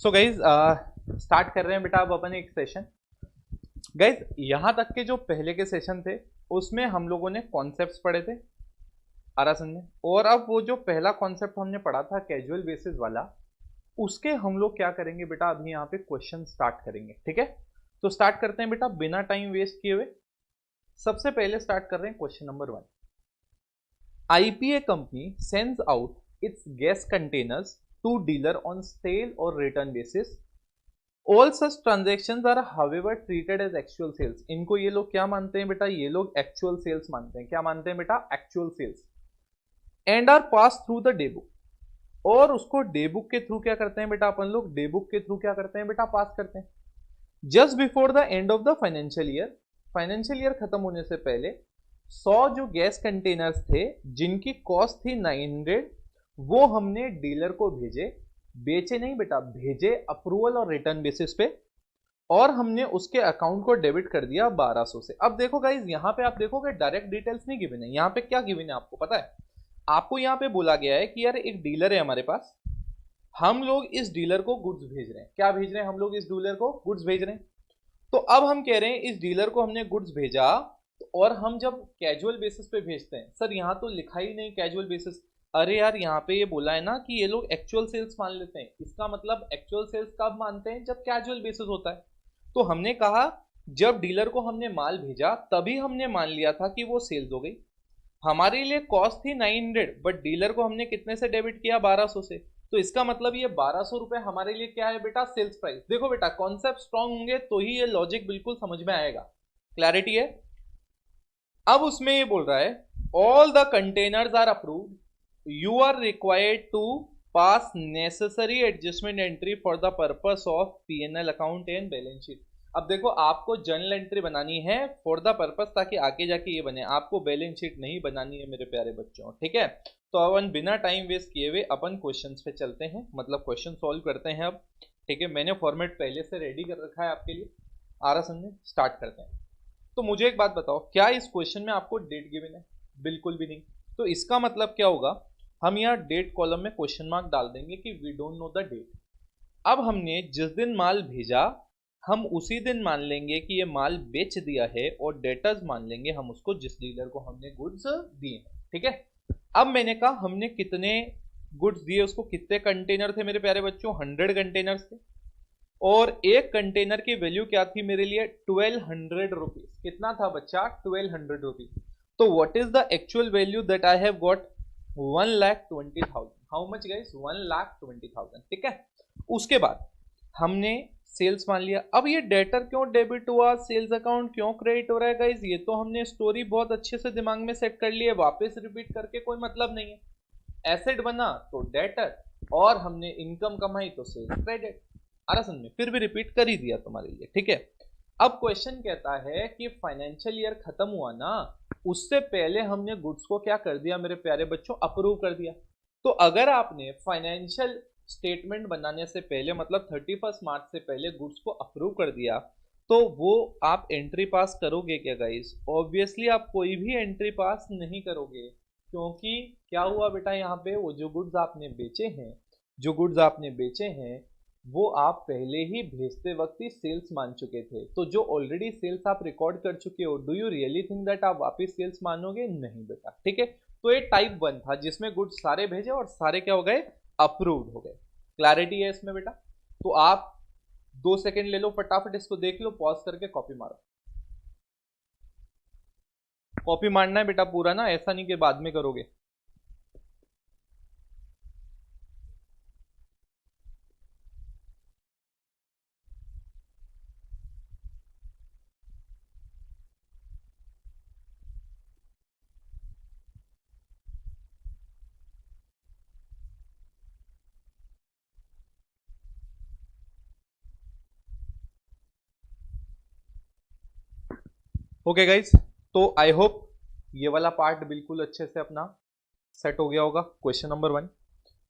So guys start कर रहे हैं बेटा अब अपन एक सेशन। गाइज यहां तक के जो पहले के सेशन थे उसमें हम लोगों ने कॉन्सेप्ट्स पढ़े थे आरासन में, और अब वो जो पहला कॉन्सेप्ट हमने पढ़ा था कैजुअल बेसिस वाला, उसके हम लोग क्या करेंगे बेटा, अभी यहाँ पे क्वेश्चन स्टार्ट करेंगे। ठीक है, तो स्टार्ट करते हैं बेटा बिना टाइम वेस्ट किए हुए। सबसे पहले स्टार्ट कर रहे हैं question number 1। IPA company sends out its gas containers to dealer on sale or return basis. All such transactions are however treated as actual sales. इनको ये लोग क्या मानते हैं बेटा, ये लोग एक्चुअल सेल्स मानते हैं। क्या मानते हैं बेटा, actual sales. And are pass through the day book, और उसको डे बुक के थ्रू क्या करते हैं बेटा, अपन लोग डे बुक के थ्रू क्या करते हैं बेटा, पास करते हैं। Just before the end of the financial year खत्म होने से पहले 100 जो गैस कंटेनर्स थे जिनकी कॉस्ट थी 900, वो हमने डीलर को भेजे। बेचे नहीं बेटा, भेजे अप्रूवल और रिटर्न बेसिस पे, और हमने उसके अकाउंट को डेबिट कर दिया 1200 से। अब देखो गाइज, यहां पे आप देखोगे डायरेक्ट डिटेल्स नहीं गिवन है। यहां पे क्या गिवन है आपको पता है? आपको यहां पे बोला गया है कि यार एक डीलर है हमारे पास, हम लोग इस डीलर को गुड्स भेज रहे हैं। क्या भेज रहे हैं हम लोग? इस डीलर को गुड्स भेज रहे हैं। तो अब हम कह रहे हैं इस डीलर को हमने गुड्स भेजा, और हम जब कैजुअल बेसिस पे भेजते हैं, सर यहाँ तो लिखा ही नहीं कैजुअल बेसिस। अरे यार, यहाँ पे ये बोला है ना कि ये लोग एक्चुअल सेल्स मान लेते हैं। इसका मतलब एक्चुअल सेल्स कब मानते हैं? जब कैजुअल बेसिस होता है। तो हमने कहा जब डीलर को हमने माल भेजा तभी हमने मान लिया था कि वो सेल्स हो गई। हमारे लिए कॉस्ट थी 900, बट डीलर को हमने कितने से डेबिट किया? 1200 से। तो इसका मतलब ये 1200 रुपए हमारे लिए क्या है बेटा? Sales price. देखो बेटा, कॉन्सेप्ट स्ट्रांग होंगे तो ही ये लॉजिक बिल्कुल समझ में आएगा। क्लैरिटी है? अब उसमें ये बोल रहा है all the containers are approved, you are required to pass necessary adjustment entry for the purpose of P&L account and balance sheet. अब देखो, आपको जर्नल एंट्री बनानी है फॉर द पर्पस, ताकि आगे जाके ये बने। आपको बैलेंस शीट नहीं बनानी है मेरे प्यारे बच्चों। ठीक है, तो अपन बिना टाइम वेस्ट किए हुए अपन क्वेश्चन पे चलते हैं, मतलब क्वेश्चन सॉल्व करते हैं अब। ठीक है, मैंने फॉर्मेट पहले से रेडी कर रखा है आपके लिए। आ रहा समझे? स्टार्ट करते हैं। तो मुझे एक बात बताओ, क्या इस क्वेश्चन में आपको डेट गिवन है? बिल्कुल भी नहीं। तो इसका मतलब क्या होगा, हम यहाँ डेट कॉलम में क्वेश्चन मार्क डाल देंगे कि we don't know the date. अब हमने जिस दिन माल भेजा, हम उसी दिन मान लेंगे कि ये माल बेच दिया है, और डेटर्स मान लेंगे हम उसको जिस डीलर को हमने गुड्स दिए हैं। ठीक है, अब मैंने कहा हमने कितने गुड्स दिए उसको, कितने कंटेनर थे मेरे प्यारे बच्चों? 100 कंटेनर्स थे, और एक कंटेनर की वैल्यू क्या थी मेरे लिए? 1200 रुपीज। कितना था बच्चा? 1200 रुपीज। तो what is the actual value that I have got? 1,20,000। How much guys? 1,20,000। ठीक है, उसके बाद हमने सेल्स मान लिया। अब ये डेटर क्यों डेबिट हुआ, सेल्स अकाउंट क्यों क्रेडिट हो रहा है गाइस? ये तो हमने स्टोरी बहुत अच्छे से दिमाग में सेट कर ली है, वापस रिपीट करके कोई मतलब नहीं है। एसेट बना तो डेटर, और हमने इनकम कमाई तो सेल्स क्रेडिट। समझ में? फिर भी रिपीट कर ही दिया तुम्हारे लिए। ठीक है, अब क्वेश्चन कहता है कि फाइनेंशियल ईयर खत्म हुआ ना, उससे पहले हमने गुड्स को क्या कर दिया मेरे प्यारे बच्चों? अप्रूव कर दिया। तो अगर आपने फाइनेंशियल स्टेटमेंट बनाने से पहले, मतलब 31 मार्च से पहले गुड्स को अप्रूव कर दिया, तो वो आप एंट्री पास करोगे क्या गाइस? ऑब्वियसली आप कोई भी एंट्री पास नहीं करोगे, क्योंकि क्या हुआ बेटा, यहाँ पे वो जो गुड्स आपने बेचे हैं, वो आप पहले ही भेजते वक्त ही सेल्स मान चुके थे। तो जो ऑलरेडी सेल्स आप रिकॉर्ड कर चुके हो, do you really think that आप वापस सेल्स मानोगे? नहीं बेटा। ठीक है, तो ये टाइप 1 था जिसमें गुड्स सारे भेजे और सारे क्या हो गए? अप्रूव्ड हो गए। क्लैरिटी है इसमें बेटा? तो आप 2 सेकेंड ले लो, फटाफट इसको देख लो, पॉज करके कॉपी मारो। कॉपी मारना है बेटा पूरा ना, ऐसा नहीं कि बाद में करोगे। ओके गाइस, तो आई होप ये वाला पार्ट बिल्कुल अच्छे से अपना सेट हो गया होगा। Question number 1।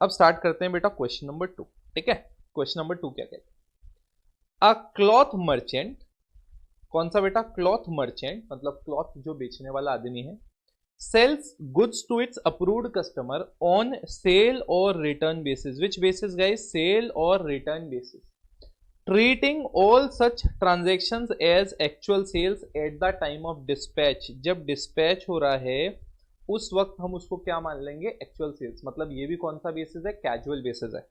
अब स्टार्ट करते हैं बेटा क्वेश्चन नंबर 2। ठीक है, क्वेश्चन नंबर 2 क्या कहते हैं? अ क्लॉथ मर्चेंट, कौन सा बेटा? क्लॉथ मर्चेंट, मतलब क्लॉथ जो बेचने वाला आदमी है, sells goods to its approved customer on sale or return basis. Which basis guys? Sale or return basis. Treating all such transactions as actual sales at the time of dispatch. जब dispatch हो रहा है उस वक्त हम उसको क्या मान लेंगे? Actual sales. मतलब ये भी कौन सा बेसिस है? कैजुअल बेसिस है.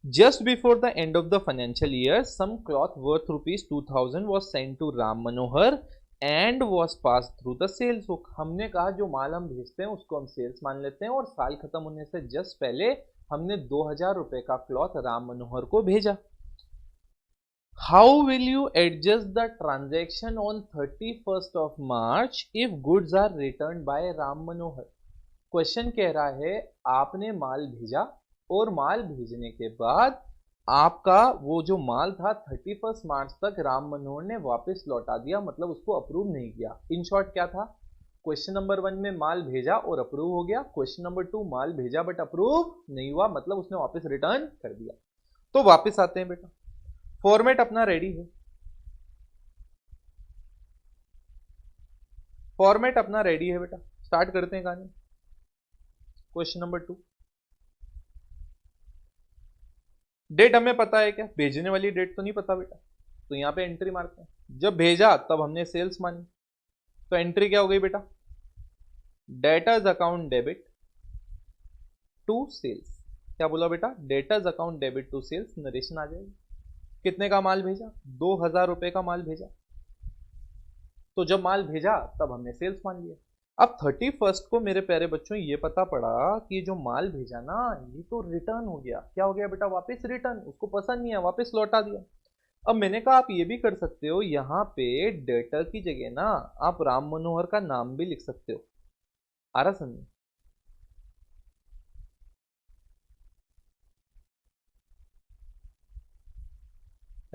Just before the end of the financial year, some cloth worth rupees 2000 was sent to Ram Manohar and was passed through the sales book. हमने कहा जो माल हम भेजते हैं उसको हम सेल्स मान लेते हैं और साल खत्म होने से जस्ट पहले हमने 2000 रुपए का क्लॉथ राम मनोहर को भेजा. How will you adjust the transaction on 31st of March if goods are returned by Ram Manohar? Question कह रहा है आपने माल भेजा और माल भेजने के बाद आपका वो जो माल था 31 मार्च तक राम मनोहर ने वापस लौटा दिया, मतलब उसको अप्रूव नहीं किया. इन शॉर्ट क्या था? क्वेश्चन नंबर 1 में माल भेजा और अप्रूव हो गया. क्वेश्चन नंबर 2 माल भेजा बट अप्रूव नहीं हुआ, मतलब उसने वापस रिटर्न कर दिया. तो वापस आते हैं बेटा. फॉर्मेट अपना रेडी है. फॉर्मेट अपना रेडी है बेटा. स्टार्ट करते हैं कहानी. Question number 2. डेट हमें पता है क्या? भेजने वाली डेट तो नहीं पता बेटा, तो यहां पे एंट्री मारते हैं. जब भेजा तब हमने सेल्स मानी, तो एंट्री क्या हो गई बेटा? Debtors account debit to sales. क्या बोला बेटा? Debtors account debit to sales. Narration आ जाएगी. कितने का माल भेजा? 2000 रुपए का माल भेजा. तो जब माल भेजा तब हमने सेल्स मान लिया. अब 31st को मेरे प्यारे बच्चों ये पता पड़ा कि जो माल भेजा ना ये तो रिटर्न हो गया. क्या हो गया बेटा? वापस रिटर्न. उसको पसंद नहीं है, वापस लौटा दिया. अब मैंने कहा आप ये भी कर सकते हो, यहाँ पे डेटर की जगह ना आप राम मनोहर का नाम भी लिख सकते हो. आ रहा समझ?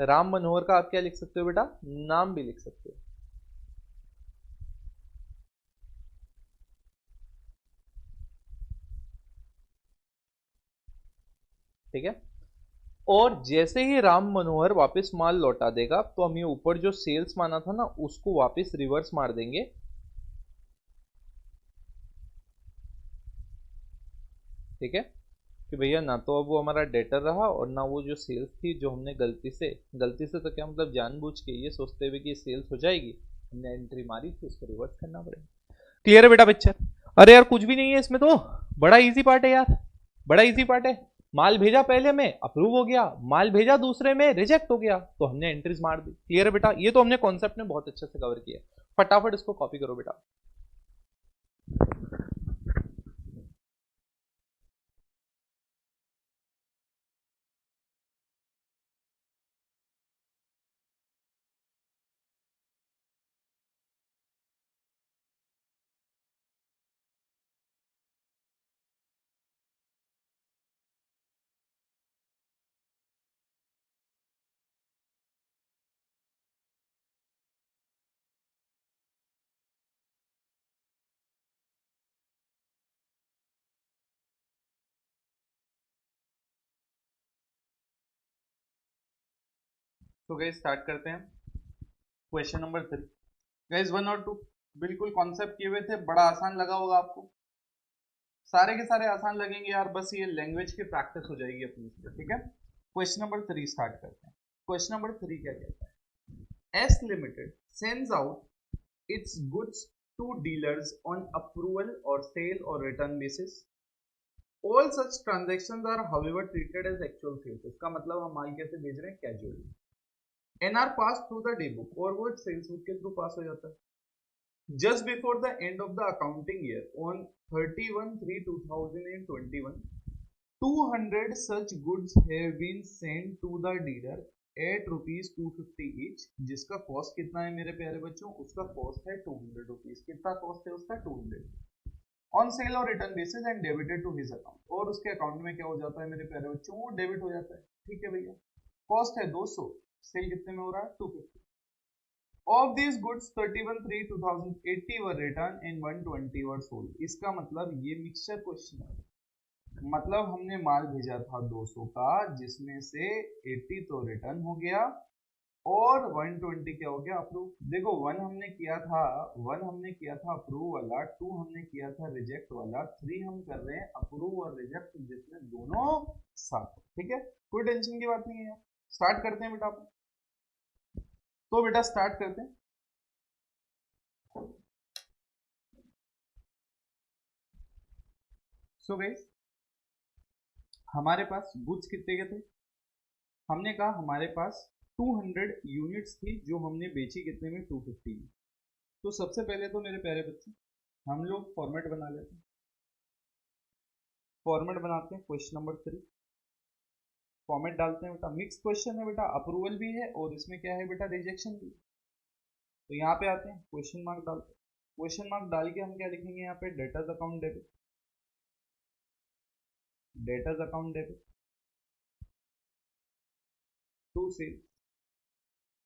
राम मनोहर का आप क्या लिख सकते हो बेटा? नाम भी लिख सकते हो. ठीक है. और जैसे ही राम मनोहर वापस माल लौटा देगा तो हम ये ऊपर जो सेल्स माना था ना उसको वापस रिवर्स मार देंगे. ठीक है कि भैया ना तो अब वो हमारा डेटर रहा और ना वो जो सेल्स थी जो हमने गलती से तो क्या मतलब जानबूझ के ये सोचते हुए कि ये सेल्स हो जाएगी हमने एंट्री मारी थी, उसको रिवर्स करना पड़ेगा. क्लियर है बेटा पिक्चर? अरे यार कुछ भी नहीं है इसमें, तो बड़ा इजी पार्ट है यार, बड़ा इजी पार्ट है. माल भेजा पहले में अप्रूव हो गया, माल भेजा दूसरे में रिजेक्ट हो गया, तो हमने एंट्रीज मार दी. क्लियर है बेटा? ये तो हमने कॉन्सेप्ट में बहुत अच्छे से कवर किया. फटाफट इसको कॉपी करो बेटा. तो गाइस स्टार्ट करते हैं. Question number 3. गाइस 1 और 2 बिल्कुल कॉन्सेप्ट किए हुए थे, बड़ा आसान लगा होगा आपको. सारे के सारे आसान लगेंगे यार, बस ये लैंग्वेज की प्रैक्टिस हो जाएगी अपनी. ठीक है. क्वेश्चन नंबर 3 स्टार्ट करते हैं. क्वेश्चन नंबर 3 क्या कहता है? S limited sends out its goods to dealers on approval or sale और return basis. All such transactions are however treated as actual sales. इसका मतलब हम माल कैसे भेज रहे हैं? Casually. And are pass through the day book, और वो सेल्स बुक के थ्रू पास हो जाता है. Just before the end of the accounting year, on 31/3/2021, 200 such goods have been sent to the dealer at rupees 250 each. जिसका cost कितना है मेरे प्यारे बच्चों? उसका कॉस्ट है 200 रुपीज. कितना कॉस्ट है उसका? 200. ऑन सेल और return basis and debited to his account. और उसके अकाउंट में क्या हो जाता है मेरे प्यारे बच्चों? वो डेबिट हो जाता है. ठीक है भैया. कॉस्ट है 200, सेल कितने में हो रहा है? 250. Of these goods 31/3/2080 were returned and 120 were sold. इसका मतलब ये मिक्सचर क्वेश्चन है. मतलब हमने माल भेजा था 200 का जिसमें से 80 तो रिटर्न हो गया और 120 क्या हो गया अप्रूव। देखो वन हमने किया था अप्रूव वाला, टू हमने किया था रिजेक्ट वाला, थ्री हम कर रहे हैं अप्रूव और रिजेक्ट जिसमें दोनों साथ। ठीक है, कोई टेंशन की बात नहीं है यार। स्टार्ट करते हैं बेटा अपन। तो बेटा स्टार्ट करते हैं। सो गाइस हमारे पास गुड्स कितने के थे, हमने कहा हमारे पास 200 यूनिट्स थी जो हमने बेची कितने में, 250 में। तो सबसे पहले तो मेरे प्यारे बच्चे हम लोग फॉर्मेट बना लेते हैं। फॉर्मेट बनाते हैं क्वेश्चन नंबर 3, फॉर्मेट डालते हैं बेटा। मिक्स क्वेश्चन है बेटा, अप्रूवल भी है और इसमें क्या है बेटा, रिजेक्शन भी। तो यहाँ पे आते हैं, क्वेश्चन मार्क डालते हैं। क्वेश्चन मार्क डाल के हम क्या लिखेंगे यहाँ पे, debtors account debit, debtors account debit to sales,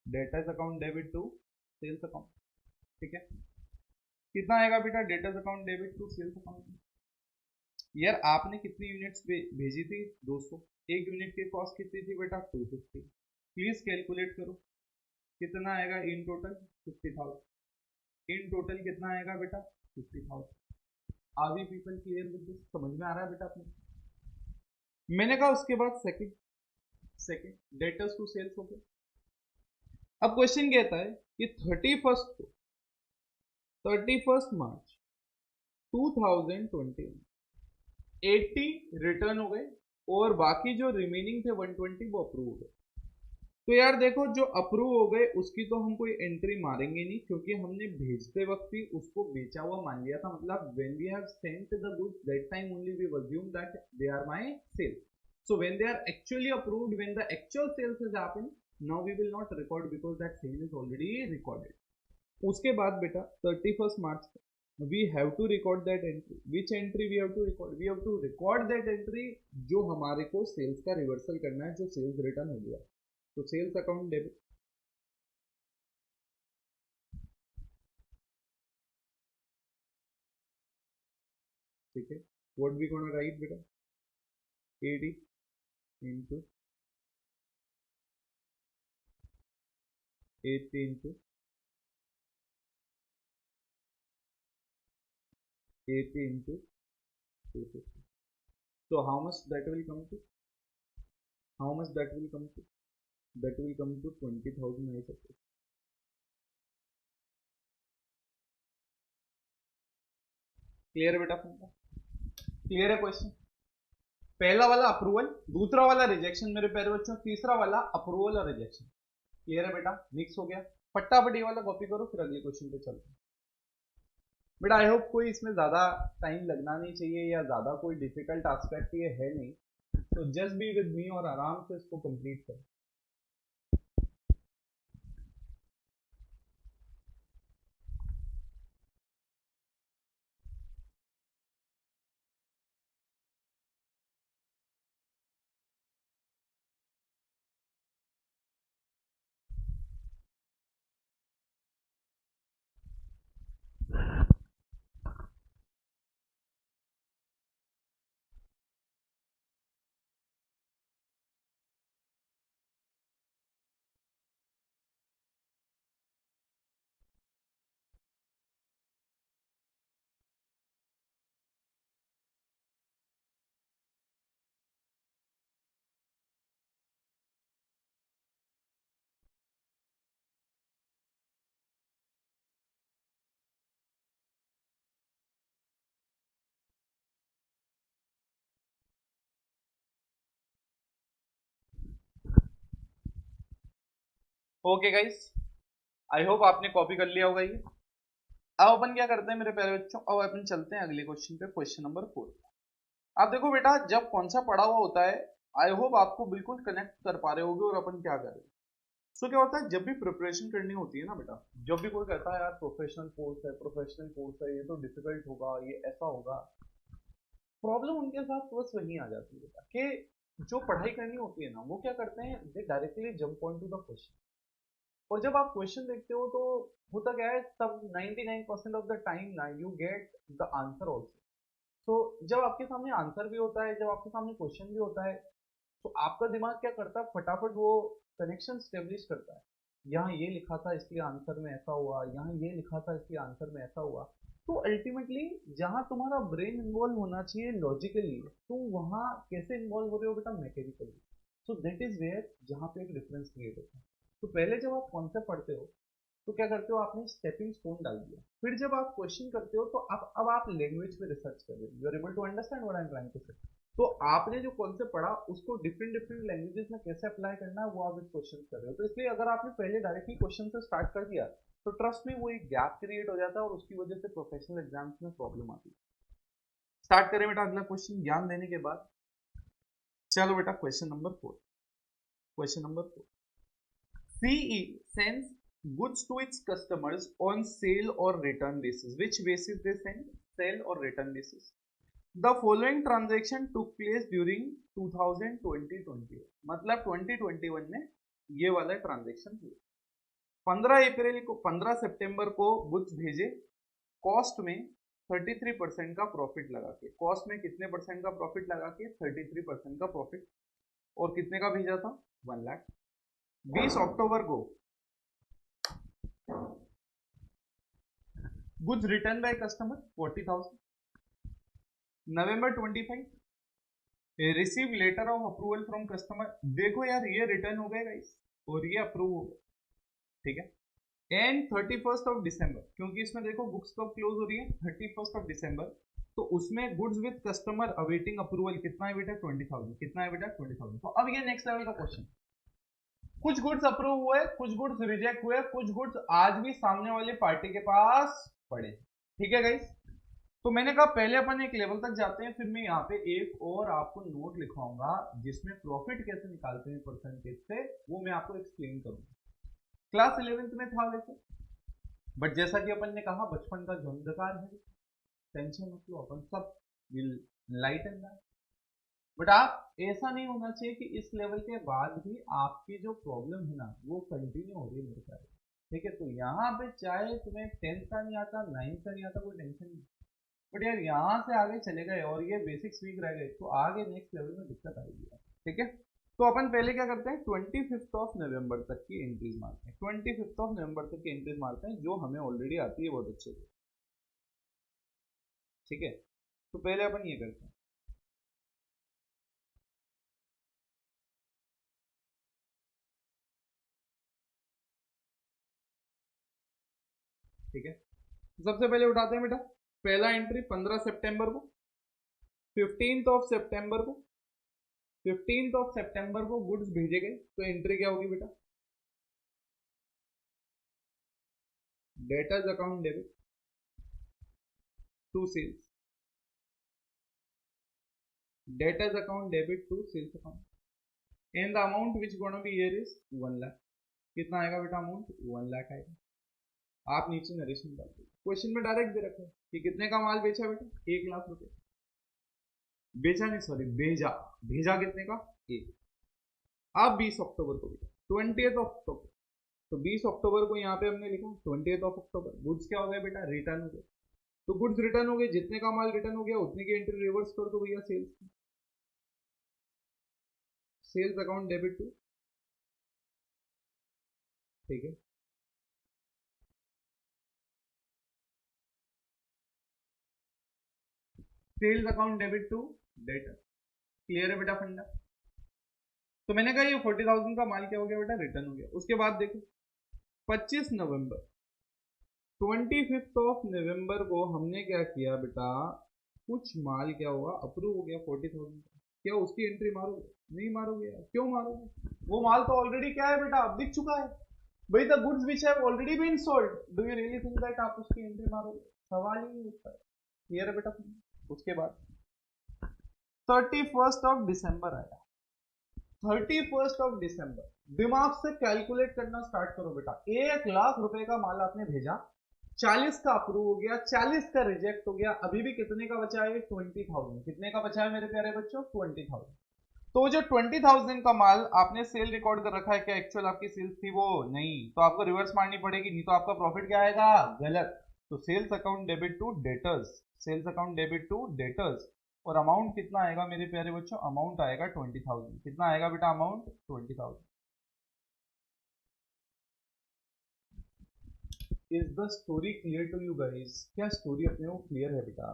debtors account debit to sales account. ठीक है, कितना आएगा बेटा debtors account debit to sales account. यार आपने कितनी यूनिट्स भेजी थी 200, एक यूनिट की कॉस्ट कितनी थी बेटा 250। प्लीज कैलकुलेट करो कितना आएगा इन टोटल 50,000। इन टोटल कितना आएगा बेटा 50,000। Are we people clear with this, समझ में आ रहा है बेटा अपने। मैंने कहा उसके बाद सेकंड डेटर्स टू सेल्स हो गया। अब क्वेश्चन कहता है कि 31 मार्च 2021 80 रिटर्न हो गए और बाकी जो रिमेनिंग थे 120 वो अप्रूव हो गए। तो यार देखो जो अप्रूव हो गए उसकी तो हम कोई एंट्री मारेंगे नहीं, क्योंकि हमने भेजते वक्त ही उसको बेचा हुआ मान लिया था। मतलब when we have sent the goods that time only we assume that they are my sales. So when they are actually approved, when the actual sales is happened, now we will not record because that sale is already recorded. उसके बाद बेटा 31 मार्च we have to record that entry. Which entry we have to record? We have to record that entry जो हमारे को sales का reversal करना है, जो सेल्स रिटर्न हो गया। तो सेल्स अकाउंट डेबिट, ठीक है, व्हाट वी गोना राइट बेटा, 80 into 80 into 80 into 250. So how much that will come to? How much that will come to? That will come to 20,000 I suppose. Clear है बेटा अपना, clear है question. पहला वाला approval, दूसरा वाला रिजेक्शन मेरे प्यारे बच्चों, तीसरा वाला अप्रूवल और रिजेक्शन। क्लियर है बेटा, मिक्स हो गया। फटाफट ये वाला कॉपी करो फिर अगले क्वेश्चन पे चलते हैं। बेटा आई होप कोई इसमें ज्यादा टाइम लगना नहीं चाहिए या ज्यादा कोई डिफिकल्ट एस्पेक्ट ये है नहीं, तो जस्ट बी विद मी और आराम से इसको कंप्लीट करो। ओके गाइस, आई होप आपने कॉपी कर लिया होगा ये। अब अपन क्या करते हैं मेरे प्यारे बच्चों, अब अपन चलते हैं अगले क्वेश्चन पे, क्वेश्चन नंबर 4। आप देखो बेटा जब कौन सा पढ़ा हुआ होता है, आई होप आपको बिल्कुल कनेक्ट कर पा रहे होगे और अपन क्या कर रहे हैं। सो क्या होता है जब भी प्रिपरेशन करनी होती है ना बेटा, जब भी कोई कहता है यार प्रोफेशनल कोर्स है, प्रोफेशनल कोर्स है, ये तो डिफिकल्ट होगा, ये ऐसा होगा, प्रॉब्लम उनके साथ बस वही आ जाती है बेटा कि जो पढ़ाई करनी होती है ना वो क्या करते हैं, they directly jump on to the question. और जब आप क्वेश्चन देखते हो तो होता क्या है, तब 99% ऑफ द टाइम ना you get the answer also. तो जब आपके सामने आंसर भी होता है, जब आपके सामने क्वेश्चन भी होता है, तो आपका दिमाग क्या करता है, फटाफट वो कनेक्शन स्टेब्लिश करता है यहाँ ये लिखा था इसलिए आंसर में ऐसा हुआ, यहाँ ये लिखा था इसलिए आंसर में ऐसा हुआ। तो अल्टीमेटली जहाँ तुम्हारा ब्रेन इन्वॉल्व होना चाहिए लॉजिकली, तुम वहाँ कैसे इन्वॉल्व हो रहे हो बेटा, mechanically. So that is where जहाँ पे एक डिफरेंस क्रिएट होता है। तो पहले जब आप कॉन्सेप्ट पढ़ते हो तो क्या करते हो, आपने स्टेपिंग स्टोन डाल दिया, फिर जब आप क्वेश्चन करते हो तो अब आप लैंग्वेज पे रिसर्च कर रहे हो, you are able to understand what I am trying to say. तो आपने जो कॉन्सेप्ट पढ़ा उसको डिफरेंट डिफरेंट लैंग्वेजेस में कैसे अप्लाई करना है वो आप इस क्वेश्चन कर रहे हो। तो इसलिए अगर आपने पहले डायरेक्टली क्वेश्चन से स्टार्ट कर दिया तो ट्रस्ट में वो एक गैप क्रिएट हो जाता है और उसकी वजह से प्रोफेशनल एग्जाम्स में प्रॉब्लम आती है। स्टार्ट करें बेटा अगला क्वेश्चन ज्ञान देने के बाद। चलो बेटा question number 4। Question number 4, CE sends goods to its customers on sale or return basis. Which basis they send? Sale or return basis. The following transaction took place during 2020-21। मतलब 2021 में ये वाला ट्रांजेक्शन हुआ। 15 सितंबर को गुड्स भेजे, cost में 33% का profit लगा के। कॉस्ट में कितने परसेंट का प्रॉफिट लगा के? 33% का प्रॉफिट। और कितने का भेजा था? 1 लाख। 20 अक्टूबर को goods return by customer 40,000। November 25 receive letter of approval from customer. देखो यार ये रिटर्न हो गए गाइस और ये अप्रूव हो गए, ठीक है। एंड 31 ऑफ दिसंबर, क्योंकि इसमें देखो बुक्स कब क्लोज हो रही है? 31 ऑफ दिसंबर। तो उसमें goods with customer awaiting approval कितना है बेटा? 20,000। कितना है बेटा? 20,000। तो अब ये नेक्स्ट लेवल का क्वेश्चन, कुछ गुड्स अप्रूव हुए, कुछ गुड्स रिजेक्ट हुए, कुछ गुड्स आज भी सामने वाली पार्टी के पास पड़े, ठीक है गाइस। तो मैंने कहा पहले अपन एक लेवल तक जाते हैं, फिर मैं यहाँ पे एक और आपको नोट लिखवाऊंगा जिसमें प्रॉफिट कैसे निकालते हैं परसेंटेज से, वो मैं आपको एक्सप्लेन करूंगा। क्लास 11th में था वैसे, बट जैसा कि अपन ने कहा बचपन का जो अंधकार है, टेंशन मत लो, अपन सब विल लाइटन दैट। बट आप ऐसा नहीं होना चाहिए कि इस लेवल के बाद भी आपकी जो प्रॉब्लम है ना वो कंटिन्यू हो रही है मेरे साथ, ठीक है। तो यहाँ पे चाहे तुम्हें 10th का नहीं आता, 9th का नहीं आता, कोई टेंशन नहीं, बट यार यहाँ से आगे चले गए और ये बेसिक्स वीक रह गए तो आगे नेक्स्ट लेवल में दिक्कत आएगी, ठीक है। तो अपन पहले क्या करते हैं, 25 ऑफ नवंबर तक की एंट्रीज मारते हैं। 25 ऑफ नवंबर तक की एंट्रीज मारते हैं जो हमें ऑलरेडी आती है बहुत अच्छे से, ठीक है। तो पहले अपन ये करते हैं, ठीक है। सबसे पहले उठाते हैं बेटा पहला एंट्री 15 सितंबर को। 15th ऑफ सितंबर को 15th ऑफ सितंबर को गुड्स भेजे गए, तो एंट्री क्या होगी बेटा? Debtors account debit to sales, debtors account debit to sales account, and the amount which gonna be here is 1 lakh. कितना आएगा बेटा अमाउंट? 1 लाख आएगा। आप नीचे नरेशन डाल दो, क्वेश्चन में डायरेक्ट दे रखा है कि कितने का माल बेचा बेटा? 1 लाख रुपए बेचा, नहीं सॉरी भेजा। भेजा कितने का? 1। अब 20 अक्टूबर को बेटा 20th ऑफ अक्टूबर, तो 20 अक्टूबर को यहाँ पे हमने लिखा 20th ऑफ अक्टूबर गुड्स क्या हो गया बेटा? रिटर्न हो गए। तो गुड्स रिटर्न हो गए, जितने का माल रिटर्न हो गया उतने की एंट्री रिवर्स कर दो भैया सेल्स की। सेल्स अकाउंट डेबिट टू, ठीक है। Sales account debit to debtor, clear है बेटा फंडा। तो मैंने कहा ये 40,000 का माल क्या हो गया बेटा? रिटर्न हो गया। उसके बाद देखो 25 नवंबर 25 ऑफ नवंबर को हमने क्या किया बेटा, कुछ माल क्या हुआ? अप्रूव हो गया 40,000 का। क्या उसकी एंट्री मारोगे? नहीं मारोगे यार, क्यों मारोगे? वो माल तो ऑलरेडी क्या है बेटा? अब बिक चुका है भाई, the goods which have already been sold, do you really think that आप उसकी एंट्री मारोगे? सवाल ही नहीं उठता है, क्लियर है बेटा। उसके बाद 31 ऑफ दिसंबर आया। 31 ऑफ दिसंबर, दिमाग से कैलकुलेट करना स्टार्ट करो बेटा। 1 लाख रुपए का माल आपने भेजा, 40 का अप्रूव हो गया, 40 का रिजेक्ट हो गया, अभी भी कितने का बचा है? 20,000। कितने का बचा है मेरे प्यारे बच्चों? 20,000। तो जो 20,000 का माल आपने सेल रिकॉर्ड कर रखा है, क्या एक्चुअल आपकी सेल्स थी वो? नहीं, तो आपको रिवर्स मारनी पड़ेगी, नहीं तो आपका प्रॉफिट क्या आएगा? गलत। तो sales account debit to debtors, sales account debit to debtors, और अमाउंट कितना आएगा मेरे प्यारे बच्चों? अमाउंट आएगा 20,000। कितना आएगा बेटा amount? 20,000। Is the story clear to you guys? क्या स्टोरी अपने को क्लियर है बेटा?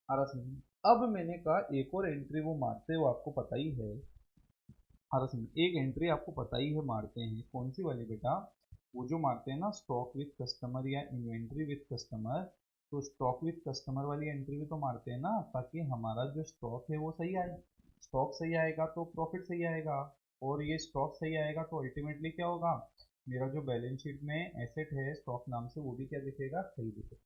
आ रहा समझ? अब मैंने कहा एक और एंट्री वो मारते हो, आपको पता ही है। आ रहा समझ? एक एंट्री आपको पता ही है मारते हैं, कौन सी वाली बेटा? वो जो मारते हैं ना स्टॉक विथ कस्टमर या इन्वेंट्री विथ कस्टमर। तो स्टॉक विथ कस्टमर वाली एंट्री भी तो मारते हैं ना, ताकि हमारा जो स्टॉक है वो सही आए। स्टॉक सही आएगा तो प्रॉफिट सही आएगा, और ये स्टॉक सही आएगा तो अल्टीमेटली क्या होगा, मेरा जो बैलेंस शीट में एसेट है स्टॉक नाम से वो भी क्या दिखेगा, सही दिखेगा।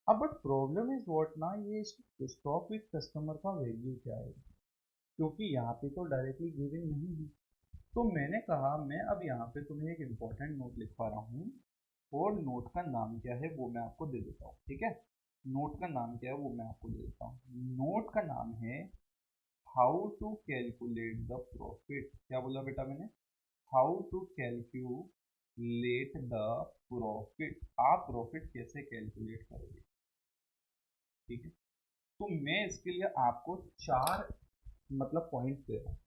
अब बट प्रॉब्लम इज व्हाट ना, ये स्टॉक विथ कस्टमर का वैल्यू क्या है, क्योंकि यहाँ पे तो डायरेक्टली गिवन नहीं है। तो मैंने कहा मैं अब यहाँ पे तुम्हें एक इम्पोर्टेंट नोट लिखवा रहा हूँ, और नोट का नाम क्या है वो मैं आपको दे देता हूँ, ठीक है? नोट का नाम क्या है वो मैं आपको दे देता हूँ। नोट का नाम है how to calculate the profit. क्या बोला बेटा मैंने? How to calculate the profit. आप प्रॉफिट कैसे कैलकुलेट करोगे, ठीक है? तो मैं इसके लिए आपको चार मतलब पॉइंट दे रहा हूँ।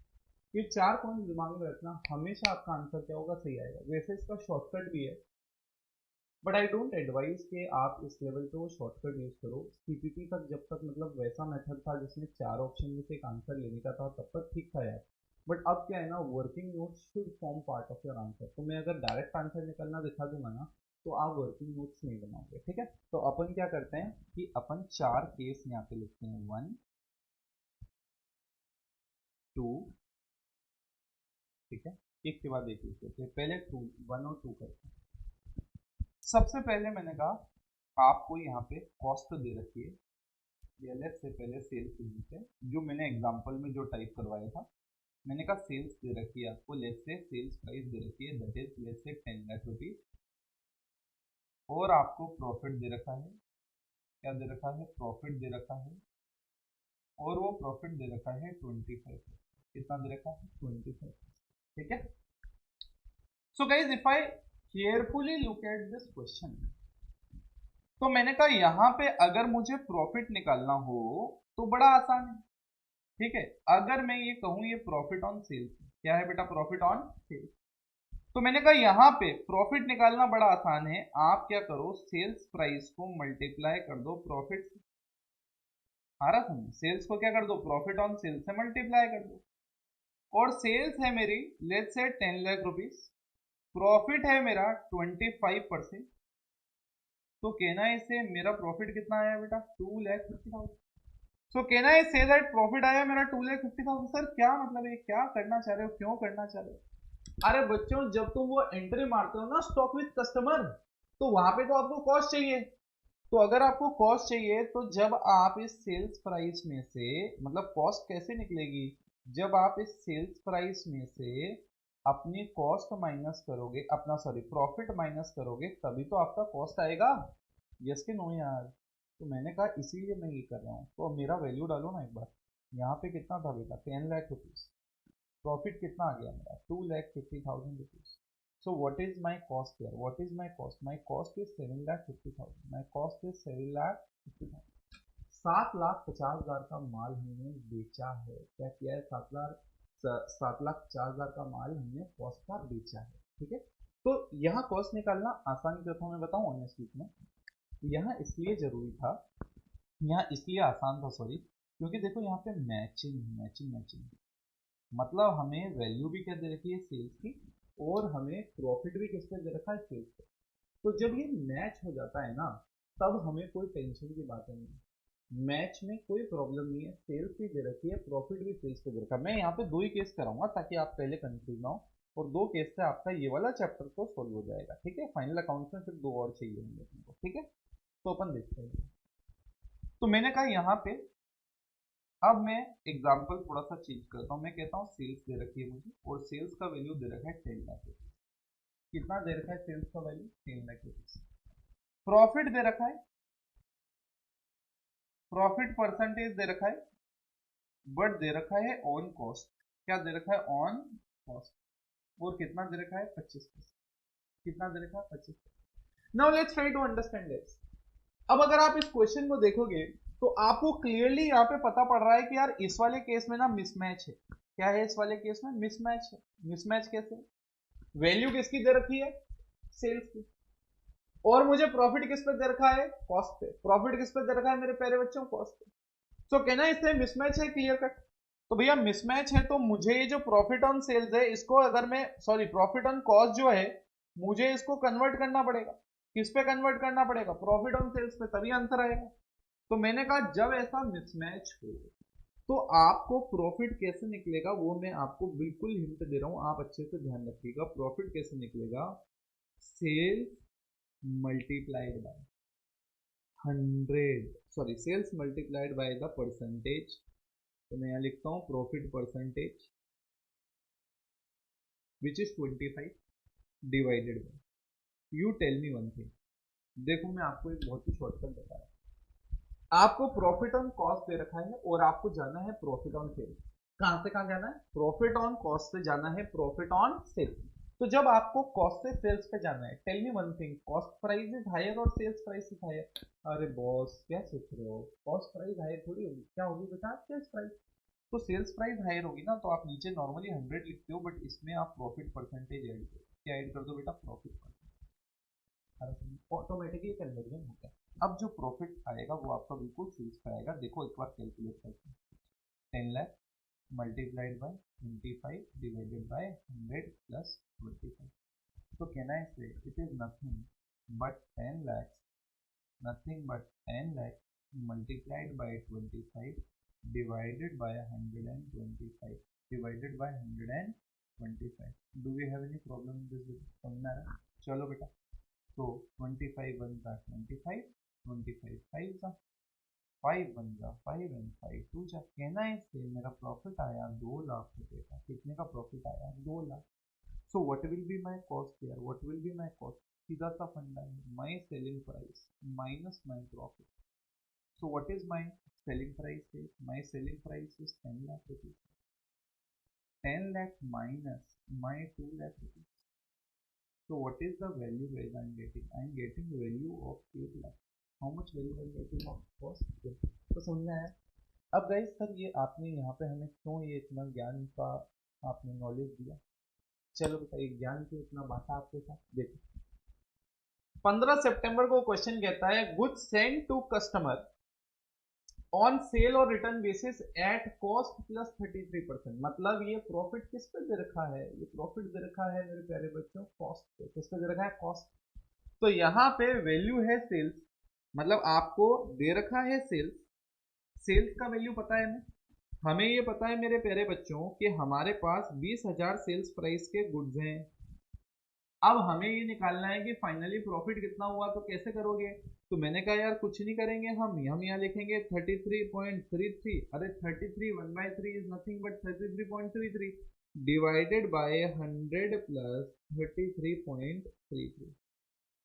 ये चार पॉइंट दिमाग में रखना, हमेशा आपका आंसर क्या होगा, सही आएगा। वैसे इसका शॉर्टकट भी है, बट आई डोंट एडवाइज कि आप इस लेवल पे वो शॉर्टकट यूज करो। सीपीपी तक जब तक मतलब वैसा मेथड था जिसमें चार ऑप्शन में से एक आंसर लेने का था, तब तक ठीक था यार। बट अब क्या है ना, working notes should form part of your answer. तो मैं अगर डायरेक्ट आंसर निकलना दिखा दूंगा ना, तो आप वर्किंग नोट्स नहीं बनाओगे, ठीक है? तो अपन क्या करते हैं कि अपन चार केस यहाँ पे लिखते हैं, 1 2, ठीक है? एक के बाद एक लिखते हैं, पहले 1 और 2 करते हैं। सबसे पहले मैंने कहा आपको यहाँ पे कॉस्ट दे रखी है, लेस से पहले सेल्स यूनिट है, जो मैंने एग्जांपल में जो टाइप करवाया था। मैंने कहा सेल्स दे रखी है आपको, लेस से सेल्स प्राइस दे रखी है, दैट इज लेस से 10 लाख रुपीज, और आपको प्रॉफिट दे रखा है। क्या दे रखा है? प्रॉफिट दे रखा है, और वो प्रॉफिट दे रखा है 25। कितना दे रखा है? 25, ठीक है? So guys if I carefully look at this question, तो मैंने कहा यहाँ पे अगर मुझे प्रॉफिट निकालना हो तो बड़ा आसान है, ठीक है? अगर मैं ये कहूँ ये प्रॉफिट ऑन सेल्स, क्या है बेटा? Profit on sales. तो मैंने कहा यहाँ पे प्रॉफिट निकालना बड़ा आसान है। आप क्या करो, सेल्स प्राइस को मल्टीप्लाई कर दो प्रॉफिट से। आ रहा समझ? सेल्स को क्या कर दो, प्रॉफिट ऑन सेल्स से मल्टीप्लाई कर दो, और सेल्स है मेरी let's say 10 lakh rupees, profit है मेरा 25%। तो कहना है इससे मेरा प्रॉफिट कितना आया बेटा? 2,50,000। सो कहना है से दैट प्रॉफिट आया मेरा 2,50,000। सर क्या मतलब है, क्या करना चाह रहे हो, क्यों करना चाह रहे हो? अरे बच्चों, जब तुम वो एंट्री मारते हो ना स्टॉक विद कस्टमर, तो वहां पे तो आपको कॉस्ट चाहिए। तो अगर आपको कॉस्ट चाहिए तो जब आप इस सेल्स प्राइस में से, मतलब कॉस्ट कैसे निकलेगी, जब आप इस सेल्स प्राइस में से अपनी कॉस्ट माइनस करोगे, अपना सॉरी प्रॉफिट माइनस करोगे, तभी तो आपका कॉस्ट आएगा। यस कि नो यार? तो मैंने कहा इसीलिए मैं ये कर रहा हूँ। तो मेरा वैल्यू डालो ना एक बार, यहाँ पे कितना था बेटा? 10 लाख रुपीज। प्रॉफिट कितना आ गया मेरा? 2,50,000 rupees. So what is my cost here? What is my cost? My cost is 7,50,000. My cost is 7,50,000. 7,50,000 का माल हमने बेचा है। क्या किया है? 7,50,000 का माल हमने कॉस्ट का बेचा है, ठीक है? तो यहाँ कॉस्ट निकालना आसान क्यों था मैं बताऊँ ऑनेस्टली में? यहाँ इसलिए जरूरी था, यहाँ इसलिए आसान था सॉरी, क्योंकि देखो यहाँ पे मैचिंग मैचिंग मैचिंग, मतलब हमें वैल्यू भी क्या दे रखी है, सेल्स की, और हमें प्रॉफिट भी किससे दे रखा है, सेल्स पे। तो जब ये मैच हो जाता है ना, तब हमें कोई टेंशन की बात नहीं है, मैच में कोई प्रॉब्लम नहीं है। सेल्स भी दे रखी है, प्रॉफिट भी सेल्स पे दे रखा है। मैं यहाँ पे दो ही केस कराऊंगा ताकि आप पहले कंफ्यूज ना हो, और दो केस से आपका ये वाला चैप्टर तो सोल्व हो जाएगा, ठीक है? फाइनल अकाउंट में सिर्फ दो और चाहिए होंगे अपने को, ठीक है? तो अपन देखते हैं। तो मैंने कहा यहाँ पे अब मैं एग्जाम्पल थोड़ा सा चेंज करता हूँ। मैं कहता हूँ सेल्स दे रखी है मुझे, और सेल्स का वैल्यू दे रखा है 10 लाख रुपीज। कितना दे रखा है सेल्स का वैल्यू? 10 लाख रुपीज। प्रॉफिट दे रखा है, प्रॉफिट परसेंटेज दे रखा है, बट दे रखा है ऑन कॉस्ट। क्या दे रखा है? On cost. और कितना दे रखा है? 25%। कितना दे रखा है? 25%। Now let's try to understand this. अब अगर आप इस क्वेश्चन को देखोगे तो आपको क्लियरली यहाँ पे पता पड़ रहा है कि यार इस वाले केस में ना मिसमैच है। क्या है इस वाले केस में? मिसमैच है। मिसमैच कैसे? वैल्यू किसकी दे रखी है? सेल्स की। और मुझे प्रॉफिट किस पे दे रखा है, कॉस्ट पे। प्रॉफिट किस पे दे रखा है मेरे प्यारे बच्चों, कॉस्ट पे। सो कहना इससे मिसमैच है, क्लियर कट। तो भैया मिसमैच है, तो मुझे ये जो प्रॉफिट ऑन सेल्स है इसको अगर मैं, सॉरी प्रॉफिट ऑन कॉस्ट जो है, मुझे इसको कन्वर्ट करना पड़ेगा। किस पे कन्वर्ट करना पड़ेगा, प्रॉफिट ऑन सेल्स पे, तभी आंसर आएगा। तो मैंने कहा जब ऐसा मिसमैच हो तो आपको प्रॉफिट कैसे निकलेगा वो मैं आपको बिल्कुल हिंट दे रहा हूं, आप अच्छे से ध्यान रखिएगा। प्रॉफिट कैसे निकलेगा, sales multiplied by 100, sorry sales multiplied by the percentage. तो मैं यहाँ लिखता हूँ profit percentage which is 25 divided by, you tell me one thing. देखो मैं आपको एक बहुत ही शॉर्टकट बता रहा हूँ। आपको प्रॉफिट ऑन कॉस्ट दे रखा है और आपको जाना है प्रॉफिट ऑन सेल्स। कहां से कहां जाना है, प्रॉफिट ऑन कॉस्ट से जाना है प्रॉफिट ऑन सेल्स। तो जब आपको कॉस्ट से सेल्स पे जाना है, tell me one thing, cost price is higher और सेल्स प्राइस इज हायर। अरे बॉस क्या सोच रहे हो, कॉस्ट प्राइस हायर थोड़ी होगी, क्या होगी बेटा, सेल्स प्राइस। तो सेल्स प्राइस हायर होगी ना, तो आप नीचे नॉर्मली 100 लिखते हो, बट इसमें आप प्रॉफिट परसेंटेज ऐड करो। क्या ऐड कर दो बेटा, प्रॉफिट परसेंटेज, ऑटोमेटिकली कन्वर्जन हो गया। अब जो प्रॉफिट आएगा वो आपका बिल्कुल सेल्स पे आएगा। देखो एक बार कैलकुलेट करते हैं, 10 lakh multiplied by 25 divided by 100 plus 25। तो कहना है इससे it is nothing but 10 lakh, nothing but 10 lakh multiplied by 25 divided by 125 divided by 125। Do we have any problem in this, समझना है। चलो बेटा, तो 25 वन जा 25, 25 फाइव जा 5 वन जा 5 एंड 5 टू जा। कहना है इससे मेरा प्रॉफिट आया 2 लाख रुपए का। कितने का प्रॉफिट आया, 2 lakh. So what will be my cost here, what will be my cost, सीधा सा फंडा है, my selling price minus my profit. So what is my selling price, is my selling price is 10 lakh rupees. 10 lakh minus my 2 lakh rupees. So what is the value guys I am getting? I am getting value of 8 lakh. How much value I am getting of cost? तो समझना है। अब guys sir ये आपने यहाँ पे हमें क्यों ये इतना ज्ञान का आपने नॉलेज दिया, चलो बताइए ज्ञान क्यों इतना बांटा आपके साथ। देखो 15 सितंबर को क्वेश्चन कहता है goods send to customer on sale और return basis at cost plus 33%। मतलब ये प्रॉफिट किस पे दे रखा है, ये प्रॉफिट दे रखा है मेरे प्यारे बच्चों कॉस्ट पे। किस पे दे रखा है, कॉस्ट। तो यहाँ पे वैल्यू है सेल्स, मतलब आपको दे रखा है सेल्स। सेल्स का वैल्यू पता है हमें, हमें ये पता है मेरे प्यारे बच्चों कि हमारे पास 20,000 सेल्स प्राइस के गुड्स हैं। अब हमें ये निकालना है कि फाइनली प्रॉफिट कितना हुआ, तो कैसे करोगे। तो मैंने कहा यार कुछ नहीं करेंगे, हम यहाँ लिखेंगे 33.33। अरे 33 1/3 is nothing but 33.33 divided by 100 plus 33.33।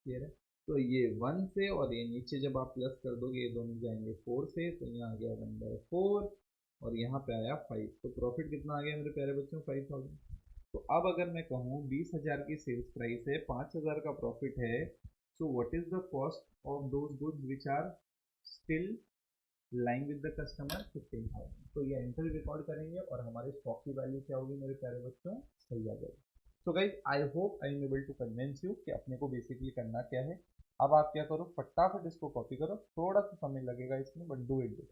Clear है। तो ये 1 से और ये नीचे जब आप प्लस कर दोगे ये दोनों जाएंगे 4 से, तो यहाँ आ गया 1/4 और यहाँ पे आया 5। तो प्रॉफिट कितना आ गया मेरे प्यारे बच्चों, 5000। तो अब अगर मैं कहूँ 20,000 की सेल्स प्राइस है, 5,000 का प्रॉफिट है, so what is the cost of those goods which are still lying with the customer, 15,000। तो ये एंट्री रिकॉर्ड करेंगे और हमारे स्टॉक की वैल्यू क्या होगी मेरे प्यारे बच्चों, सही आ जाएगी। So guys I hope I am able to convince you कि अपने को बेसिकली करना क्या है। अब आप क्या करो, फटाफट इसको कॉपी करो, थोड़ा सा समय लगेगा इसमें but do it.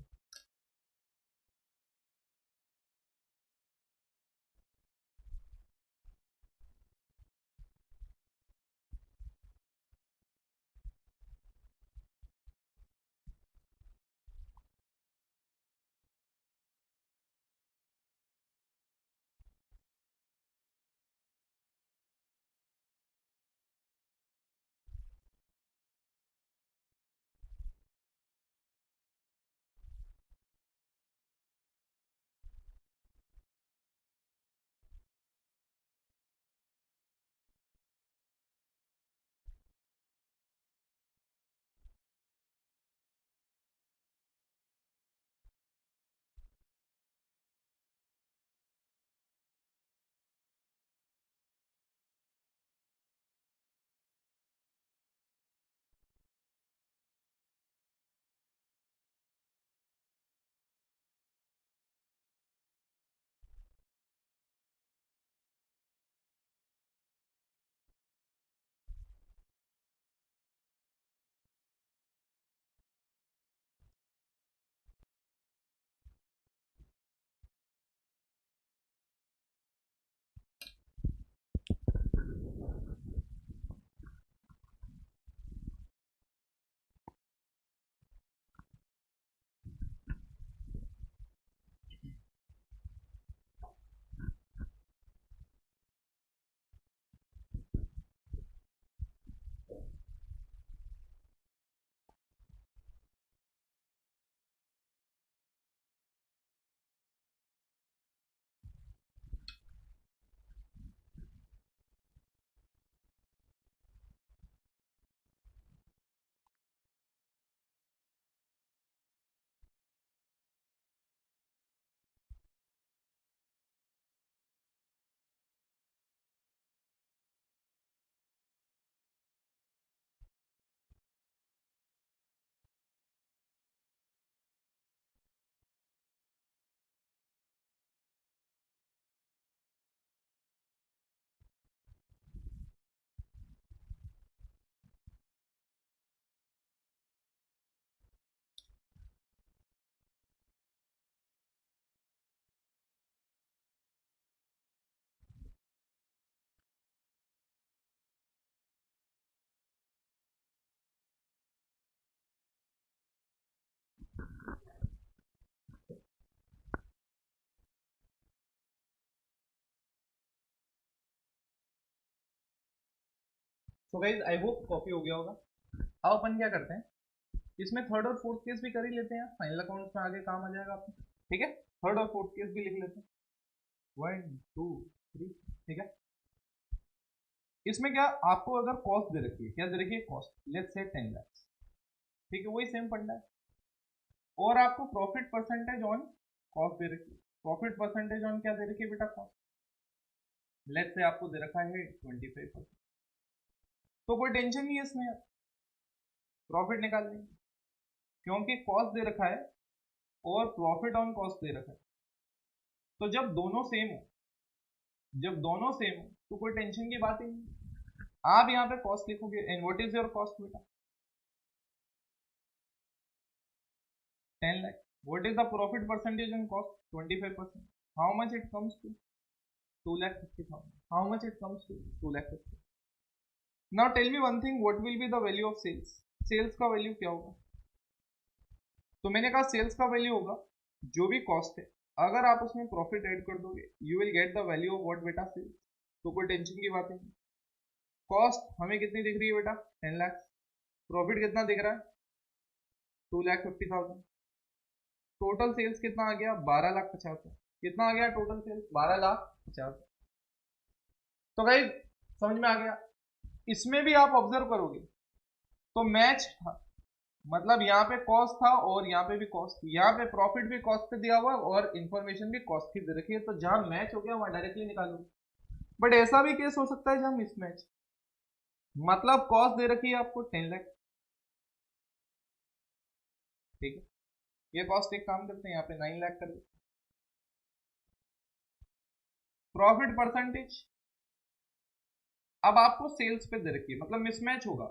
So guys I hope copy हो गया होगा। अब अपन क्या करते हैं, इसमें थर्ड और फोर्थ केस भी कर ही लेते हैं, फाइनल अकाउंट्स में आगे काम आ जाएगा आपको। ठीक है, थर्ड और फोर्थ केस भी लिख लेते हैं, 1 2 3। ठीक है, इसमें क्या आपको अगर कॉस्ट दे रखी है, क्या दे रखी है कॉस्ट, लेट्स से 10 लाख। ठीक है, वही सेम फंडा है। और आपको प्रॉफिट परसेंटेज ऑन कॉस्ट दे रखी है। प्रॉफिट परसेंटेज ऑन क्या दे रखी है बेटा, कॉस्ट। लेट्स से आपको दे रखा है 25%। तो कोई टेंशन नहीं है इसमें, प्रॉफिट निकाल लेंगे क्योंकि कॉस्ट दे रखा है और प्रॉफिट ऑन कॉस्ट दे रखा है। तो जब दोनों सेम हो, तो कोई टेंशन की बात ही नहीं। आप यहाँ पे कॉस्ट लिखोगे, and what is your cost बेटा, 10 lakh. What is the profit percentage on cost, 25%। How much it comes to 2,50,000। How much it comes to 2,50,000। Now tell me one thing, what will be the value of sales. Sales का value क्या होगा, तो मैंने कहा sales का value होगा जो भी कॉस्ट है, अगर आप उसमें प्रॉफिट ऐड कर दोगे you will get the value of what बेटा, सेल्स। तो कोई टेंशन की बात नहीं। कॉस्ट हमें कितनी दिख रही है बेटा, 10 लाख। प्रॉफिट कितना दिख रहा है, 2,50,000। टोटल सेल्स कितना आ गया, 12,50,000। कितना आ गया टोटल सेल्स, 12,50,000। तो गाइस समझ में आ गया। इसमें भी आप ऑब्जर्व करोगे तो मैच था, मतलब यहाँ पे कॉस्ट था और यहाँ पे भी कॉस्ट, यहाँ पे प्रॉफिट भी कॉस्ट पे दिया हुआ और इन्फॉर्मेशन भी कॉस्ट की दे रखी है। तो जहां मैच हो गया वहां डायरेक्टली निकालोगे। बट ऐसा भी केस हो सकता है जहां मिसमैच, मतलब कॉस्ट दे रखी है आपको 10 लाख। ठीक है, ये कॉस्ट एक काम करते हैं यहाँ पे 9 लाख कर देते। प्रॉफिट परसेंटेज अब आपको सेल्स पे दे रखी है, मतलब मिसमैच होगा।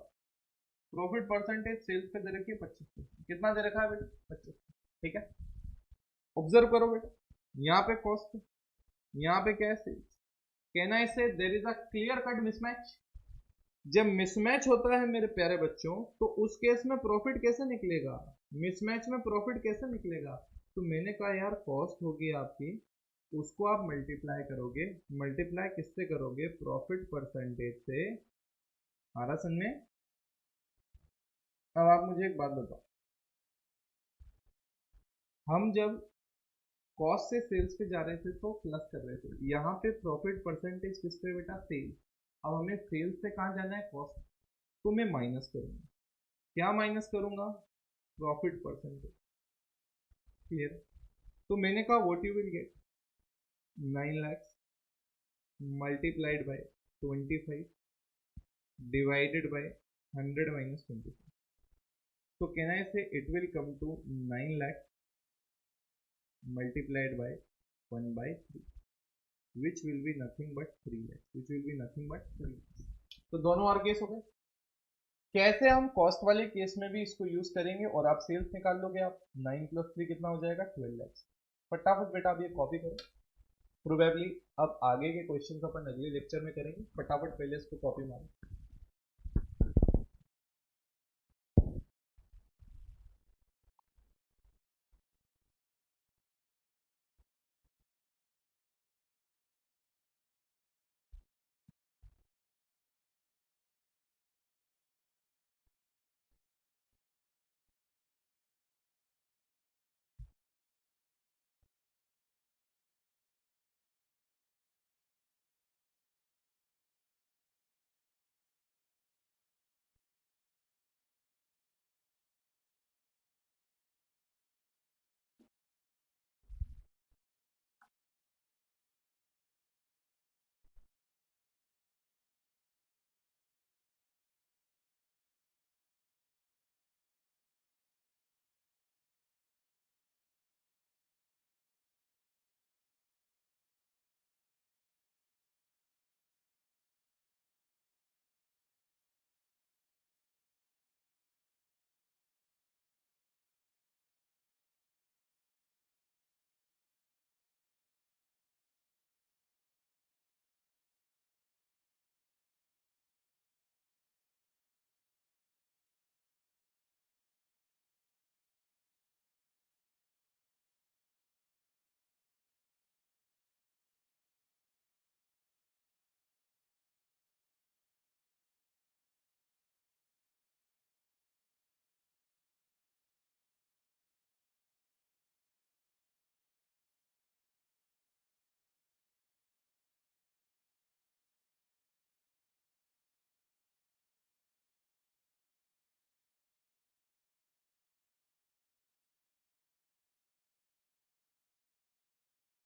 प्रॉफिट परसेंटेज सेल्स पे दे रखी है 25%। कितना दे रखा है बेटा, 25। ठीक है, ऑब्जर्व करो बेटा, यहाँ पे कॉस्ट है, यहाँ पे क्या है, सेल्स। कहना इससे there is a clear cut mismatch. जब मिसमैच होता है मेरे प्यारे बच्चों, तो उस केस में प्रॉफिट कैसे निकलेगा, मिसमैच में प्रॉफिट कैसे निकलेगा। तो मैंने कहा यार कॉस्ट होगी आपकी, उसको आप मल्टीप्लाई करोगे। मल्टीप्लाई किससे करोगे, प्रॉफिट परसेंटेज से। आ रहा समझ में। अब आप मुझे एक बात बताओ, हम जब कॉस्ट से सेल्स पे जा रहे थे तो प्लस कर रहे थे, यहाँ पे प्रॉफिट परसेंटेज किस पे बेटा, सेल्स। अब हमें सेल्स से कहाँ जाना है, कॉस्ट। तो मैं माइनस करूंगा, क्या माइनस करूंगा, प्रॉफिट परसेंटेज। क्लियर। तो मैंने कहा what you will get, 9 lakh multiplied by 25 divided by 100 minus 25। तो कहना है से it will come to 9 lakh multiplied by 1/3 which will be nothing but 3 lakhs, which will be nothing but 3 lakhs। तो दोनों और केस हो गए। कैसे हम कॉस्ट वाले केस में भी इसको यूज करेंगे और आप सेल्स निकाल लोगे, आप 9 + 3 कितना हो जाएगा, 12 lakhs। फटाफट बेटा आप ये कॉपी करो, प्रोबेबली अब आगे के क्वेश्चन अपन अगले लेक्चर में करेंगे। फटाफट पहले इसको कॉपी मारो।